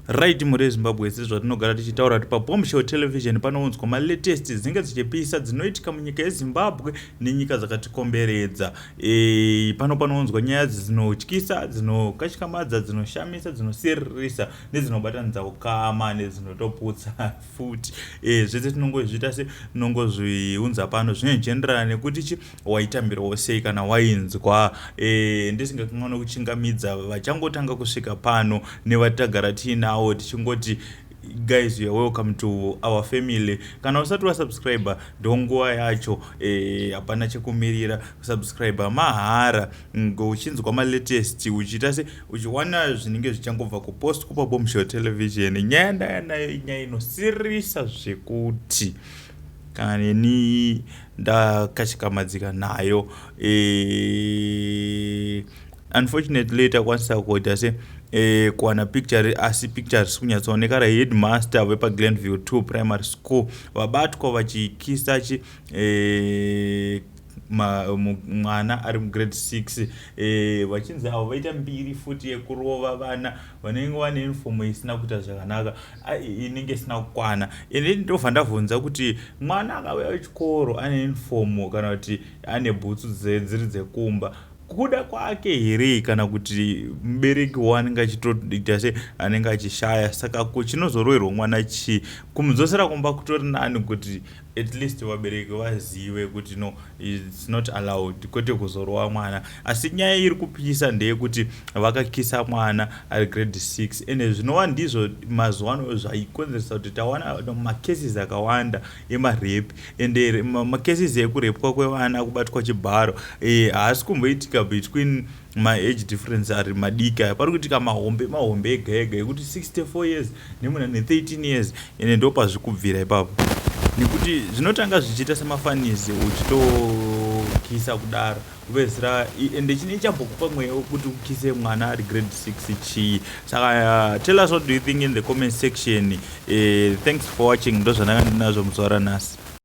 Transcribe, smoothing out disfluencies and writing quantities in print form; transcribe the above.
Right muri Zimbabwe sezvatinogara tichitaura kuti paBombshell television panounzwa malatest dzinenge dzichipisa dzinoitika munyika yeZimbabwe nenyika dzakatikomberedza. Pano panounzwa nyaya dzinotyisa, dzinokashikamadza, dzinoshamisa, dzinosiririsa nedzinobatanidza ukama nedzinotoputsa futi. Zvese tinongozviita setinongozviunza pano zvinoenderana nekuti waitambirawo sei kana wainzwa. Ndisingakanganwa kuchingamidza vachangotanga kusvika pano nevatagara tiina tichingoti guys, you are welcome to our family. Kana usati wasubscribe ndonguva yacho, hapana chekumirira kusubscribe mahara uchinzwa malatest uchiita se uchiwana zvinenge zvichangobva kupost kupa Bombshell television. Nyaya ndayanayo nyaya inosirisa zvekuti kana neni ndakashikamadzika nayo. Unfortunately takwanisa kuita se kuwana picture asi pictures kunyatsooneka Headmaster Vepa Glen View 2 Primary School Vabatwa Vachikisa Mwana ari grade 6. Vachinzi avo vaita mbiri futi yekurova vana vanenge vane uniform isina kuita zvakanaka, inenge isina kukwana. Ine ndobva ndabvunza kuti mwana akauya kuchikoro ane uniform kana kuti ane bhutsu dziri dzekumba kuda kwake here kana kuti mubereki wanenge achitoita se anenge achishaya. Saka chinozoroverwa mwana chi kumudzosera kumba kutori nani kuti at least vabereki vazive kuti no, it's not allowed kwete kuzorova mwana. Asi nyaya iri kupisa ndeyekuti vakakisa mwana ari grade 6 ende zvinova ndizvo mazuva ano zvaikonzeresa kuti tawana macases akawanda emarepi ende macases ekurepwa kwevana kubatwa chibharo haasi kumboitika between age difference ari madika. Pari kuitika mahombe ega ega ekuti 64 years nemuna 13 years ende ndo pazvikubvira ipapo, nekuti zvinotanga zvichiita semafanizi uchitokisa kudaro kupedzisira ende chine chambokupa mweya wekuti ukise mwana ari grade 6 chii. Saka tell us what do you think in the comment section. Thanks for watching. Ndo zvandanga ndinazvo muzuva ranhasi.